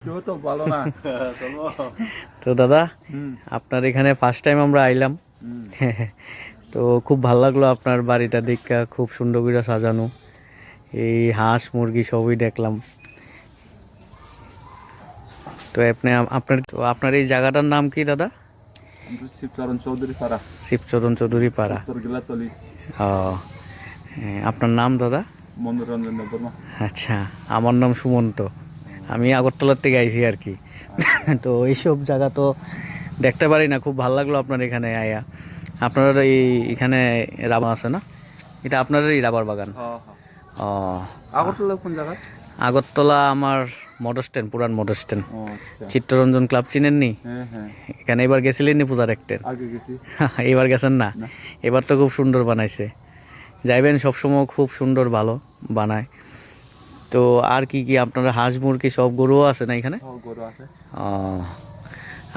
তো ভালো না। তো দাদা আপনার এখানে ফার্স্ট টাইম আমরা আইলাম। তো খুব ভালো লাগলো আপনার বাড়িটা দেখা, খুব সুন্দর করে সাজানো, এই হাঁস মুরগি সবই দেখলাম। তো আপনার এই জায়গাটার নাম কি দাদা? শিবচরণ চৌধুরী পাড়া। শিবচরণ চৌধুরী পাড়া। গিলাতলি। ও আপনার নাম দাদা? মনোরঞ্জন বর্মা। আচ্ছা, আমার নাম সুমন্ত। আমি আগরতলার থেকে আইছি আর কি। তো এইসব জায়গা তো দেখতে পারি না, খুব ভালো লাগলো আপনার এখানে আয়া। আপনার এখানে রাবার আছে না? এটা আপনারই রাবার বাগান? ও আগরতলা কোন জায়গা? আগরতলা আমার মোটর স্ট্যান্ড, পুরান মোটর স্ট্যান্ড। আচ্ছা। চিত্তরঞ্জন ক্লাব চিনেননি? হ্যাঁ হ্যাঁ, এখানে এবার গেছিলেন নি পূজা দেখতে? আগে গেছি। এবার গেছেন না? এবার তো খুব সুন্দর বানাইছে, যাইবেন সবসময়, খুব সুন্দর ভালো বানায়। তো আর কি কি আপনার হাঁস মুরগি সব গরুও আছে না এখানে? গরু আছে। ও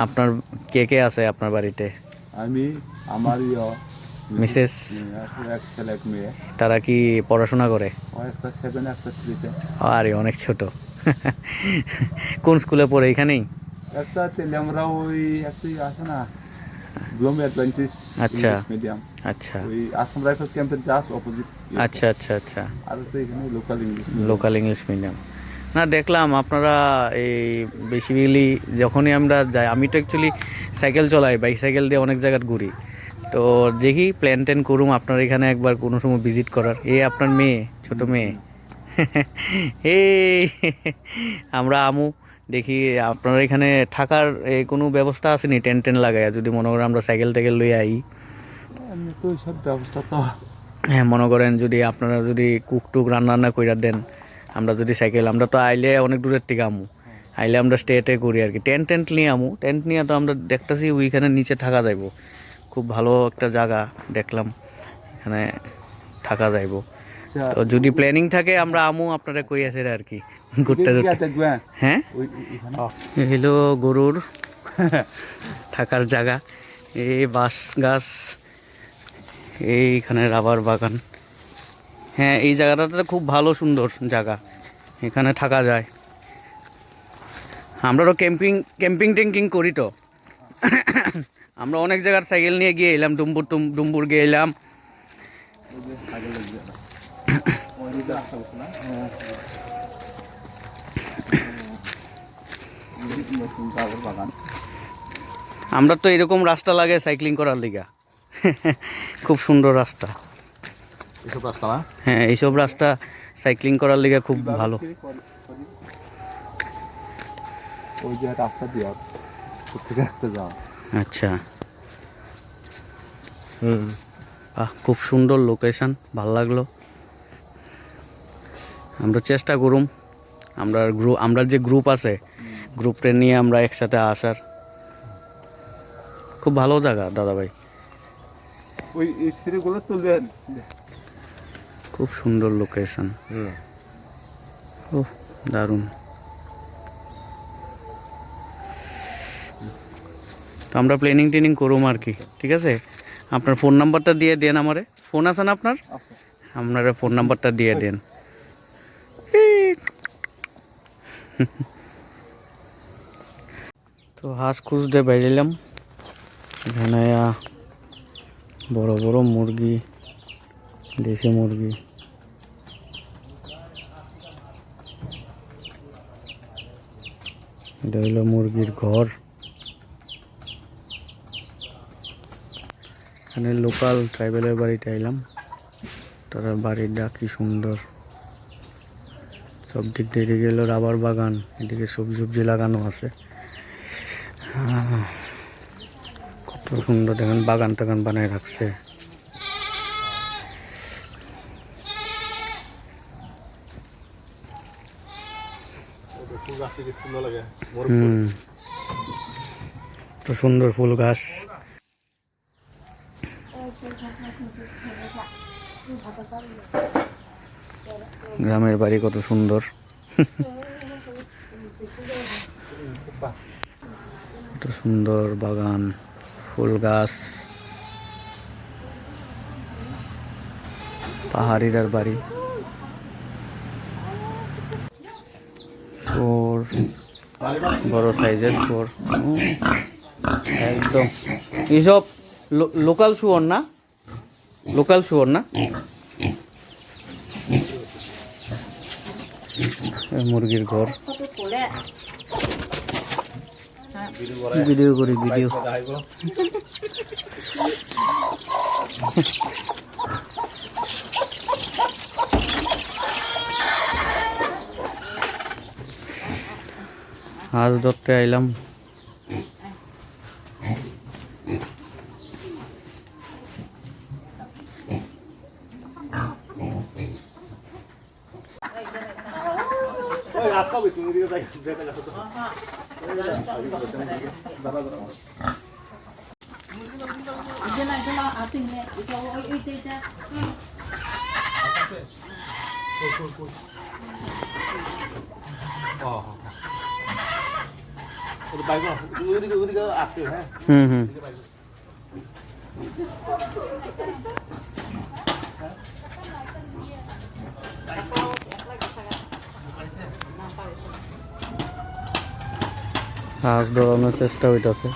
আপনার কে কে আছে আপনার বাড়িতে? আমি, আমার মিসেস, এক ছেলে এক মেয়ে। তারা কি পড়াশোনা করে? একটা 7 একটা 3-তে। আরে অনেক ছোট। কোন স্কুলে পড়ে এখানেই? একটা তেলে আমরা ওই একটাই আছে না, ব্লুম অ্যাডভেন্টিস আচ্ছা মিডিয়াম। আচ্ছা ওই আসাম রাইফেল ক্যাম্পের জাস্ট অপোজিট। আচ্ছা আচ্ছা আচ্ছা, আর তো এখানে local English. Local English medium. না দেখলাম আপনারা এই বেসিক্যালি যখনই আমরা যাই, আমি তো অ্যাকচুয়ালি সাইকেল চলাই, বাইসাইকেল দিয়ে অনেক জায়গায় ঘুরি। তো দেখি প্ল্যান ট্যান করুম আপনার এখানে একবার কোনো সময় ভিজিট করার। এই আপনার মেয়ে, ছোট মেয়ে। এই আমরা আমু দেখি আপনার এখানে থাকার কোনো ব্যবস্থা আছে নি? টেন্ট টেন্ট লাগাই যদি মনে করেন আমরা সাইকেল টাইকেল লই আই। এমনি তো সব ব্যবস্থা তো। হ্যাঁ, মনে করেন যদি আপনারা যদি কুক টুক রান্না রান্না কইরা দেন, আমরা যদি সাইকেল, আমরা তো আইলে অনেক দূরের থেকে আমু, আইলে আমরা স্টেটে করি আর কি। টেন্ট টেন্ট নিয়ে আমু, টেন্ট নিয়ে তো আমরা দেখতেছি ওইখানে নিচে থাকা যাইব। খুব ভালো একটা জায়গা দেখলাম, এখানে থাকা যাইব। তো যদি প্ল্যানিং থাকে আমরা আমু, আপনারা কই আছে আর কি ঘুরতে ঘুরতে। হ্যাঁ, এলো গরুর থাকার জায়গা, এই বাঁশ গাছ, এইখানে রাবার বাগান। হ্যাঁ, এই জায়গাটাতে খুব ভালো সুন্দর জায়গা, এখানে থাকা যায়। আমরা তো ক্যাম্পিং ক্যাম্পিং ট্যাম্পিং করি তো। আমরা অনেক জায়গার সাইকেল নিয়ে গিয়ে এলাম, ডুম্বুর গিয়ে এলাম। আমরা তো এরকম রাস্তা লাগে সাইক্লিং করার লিগা। খুব সুন্দর রাস্তা। এসব রাস্তা না? হ্যাঁ, এইসব রাস্তা সাইক্লিং করার লিগা খুব ভালো। ওই যে রাস্তা দিয়ে থেকে রাখতে যাও। আচ্ছা, খুব সুন্দর লোকেশন, ভাল লাগলো। আমরা চেষ্টা করুম, আমরা যে গ্রুপ আছে, গ্রুপটা নিয়ে আমরা একসাথে আসার। খুব ভালো জায়গা দাদা ভাই, ওই সিঁড়িগুলো তুলবেন। খুব সুন্দর লোকেশন। ও দারুণ। তো আমরা প্ল্যানিং ট্রেনিং করুম আর কি, ঠিক আছে? আপনার ফোন নাম্বারটা দিয়ে দেন আমারে। ফোন আছে না আপনার? আপনার ফোন নাম্বারটা দিয়ে দেন। তো হাঁস খুঁজতে বেরিলাম, এখানে বড় বড় মুরগি, দেশি মুরগি। এটা হইল মুরগির ঘর। এখানে লোকাল ট্রাইবেলের বাড়িতে এলাম, তারা বাড়িটা কি সুন্দর। সব দিক দিয়ে এদিকে এলো রাবার বাগান, এদিকে সবজি সবজি লাগানো আছে। কত সুন্দর দেখেন, বাগান টাগান বানায় রাখছে। তো সুন্দর ফুল গাছ। গ্রামের বাড়ি কত সুন্দর। কত সুন্দর বাগান, ফুল গাছ, পাহাড়িরার বাড়ি। ওর বড় সাইজের শুয়োর একদম। এইসব লোকাল শুয়োর না? লোকাল শুয়োর না? মুরগির ঘর। ভিডিও করি ভিডিও। হাঁস ধরতে আইলাম। হুম হুম। হাঁস ধরানোর চেষ্টা হইতাছে।